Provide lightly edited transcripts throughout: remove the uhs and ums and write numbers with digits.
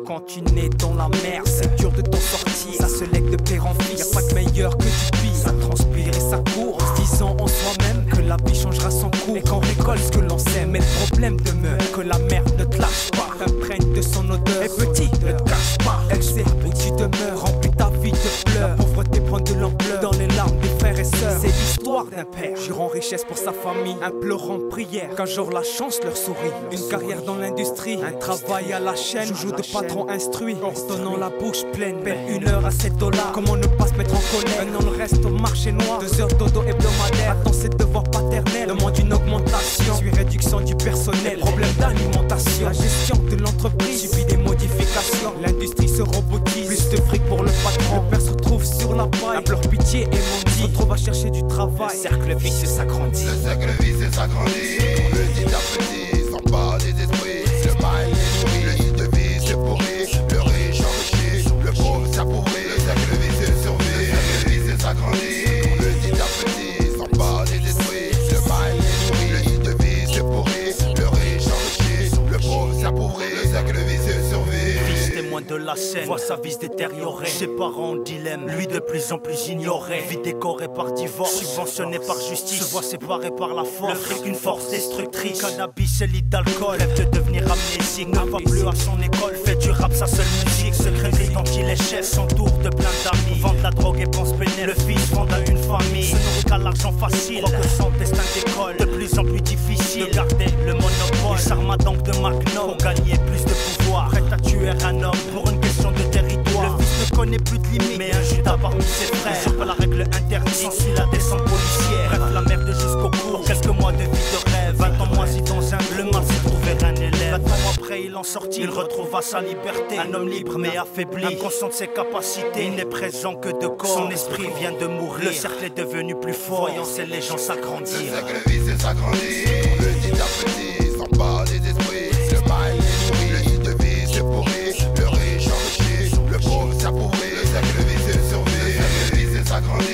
Quand tu nais dans la merde, c'est dur de t'en sortir. Ça se lègue de père en fils, y'a pas de meilleur que du pire. Ça transpire et ça court, en se disant en soi-même que la vie changera son cours et qu'on récolte ce que l'on sème. Mais le problème demeure que la merde ne te lâche pas, t'imprègne de son odeur. Et petit, ne te cache pas, elle sait où tu demeures, remplis ta vie de pleurs. La pauvreté prend de l'ampleur dans les larmes des frères et sœurs. C'est l'histoire d'un père, jurant richesse pour sa famille, implorant prière qu'un jour la chance leur sourit. Une carrière dans l'industrie, un travail à la chaîne, joujou de patron instruit, ordonnant la bouche pleine, paie 1 heure à 7 $. Comment ne pas se mettre en colère? Un an reste au marché noir, 2 heures dodo hebdomadaire. Attends ses devoirs paternels, demande une augmentation, suis réduction du personnel, problème d'alimentation. La gestion de l'entreprise subit des modifications, l'industrie se robotise, plus de fric pour le patron. Le père se retrouve sur la paille, implore pitié et mendie, se retrouve à chercher du travail. Le cercle vicieux s'agrandit. Le cercle vicieux s'agrandit, petit à petit, sans pas des esprits. Le mal est nourri, le nid de vie se pourrit, le riche enrichi, le pauvre s'appauvrit. Le cercle vicieux survit, le cercle vicieux s'agrandit, petit à petit, sans pas des esprits. Le mal est nourri, le nid de vie se pourrit, le riche enrichi, le pauvre s'appauvrit. Le cercle vicieux survit. Fils témoin de la scène, voit sa vie se détériorer. Ses parents en dilemme, lui de plus en plus ignoré. Vie décorée par divorce, subventionné par justice, se voit séparé par la force. Le fric une force destructrice, cannabis et lit d'alcool. Rêve de devenir amnésique, ne va plus à son école. Fait du rap sa seule musique, secret quand il est chef, s'entoure de plein d'amis. Vend de la drogue et pense pénètre, le fils fonde à une famille. Se nourrit qu'à l'argent facile, croit que son destin décolle. De plus en plus difficile de garder le monopole. Il s'arme donc de Magnum pour gagner plus de pouvoir. Prêt à tuer un homme pour une question de territoire. Le fils ne connaît plus de limites, mais un Judas parmi ses frères usurpe la règle interdite, s'ensuit la descente policière. Bref, la merde jusqu'au bout, pour quelques mois de vie de rêve. 20 ans moisi dans un le mal s'est trouvé un élève. 20 ans après il en sortit, il retrouva sa liberté. Un homme libre mais affaibli, inconscient de ses capacités. Il n'est présent que de corps, son esprit vient de mourir. Le cercle est devenu plus fort, voyant ces légendes s'agrandir. Le cercle vicieux s'agrandit, petit à petit, sans pas des esprits. Le mal est nourri, le nid de vie se pourrit, le riche enrichi, le pauvre s'appauvrit. Le cercle vicieux survit, le cercle vicieux s'agrandit,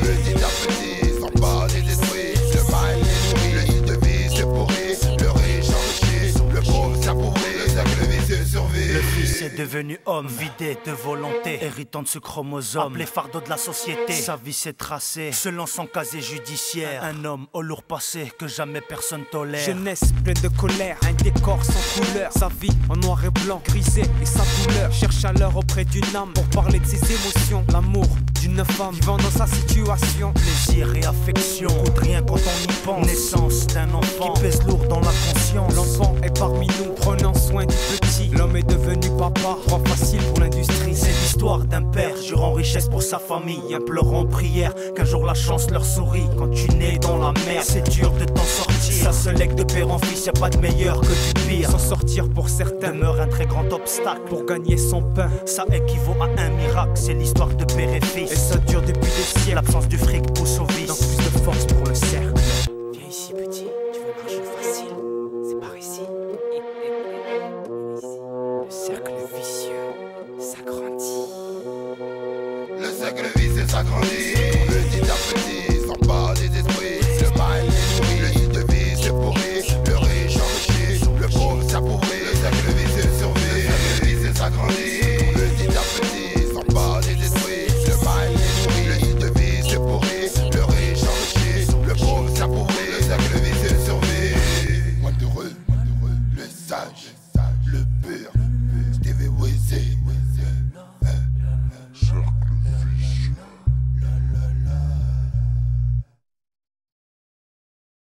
petit à petit, sans pas des esprits. Le mal est nourri, le nid de vie se pourrit, le riche enrichi, le pauvre s'appauvrit. Le cercle vicieux survit. Le fils est devenu homme, vidé de volonté, héritant de ce chromosome, appelé fardeau de la société. Sa vie s'est tracée, selon son casier judiciaire. Un homme au lourd passé que jamais personne tolère. Jeunesse pleine de colère, un décor sans couleur. Sa vie en noir et blanc, grisée et sa douleur. Cherche à l'heure auprès d'une âme pour parler de ses émotions. L'amour d'une femme vivant dans sa situation. Plaisir et affection, coûte rien quand on y pense. Naissance d'un enfant qui pèse lourd dans la conscience. L'enfant est parmi nous, prenant soin du petit. L'homme est devenu papa, proie facile pour l'industrie. C'est l'histoire d'un père, jurant richesse pour sa famille, implorant en prière qu'un jour la chance leur sourit. Quand tu nais dans la mer, c'est dur de t'en sortir. Ça se lègue de père en fils, y'a pas de meilleur que du pire. S'en sortir pour certains demeure un très grand obstacle. Pour gagner son pain, ça équivaut à un miracle. C'est l'histoire de père et fils, et ça dure depuis des siècles. L'absence du fric pousse au vice, donc plus de force pour le cercle. Viens ici petit, tu veux l'argent facile. C'est par ici. Le cercle vicieux s'agrandit. Le cercle vicieux s'agrandit, petit à petit, sans pas des esprits. Le mal est nourri, le nid de vie se pourrit, le riche enrichi, le pauvre s'appauvrit. Le cercle vicieux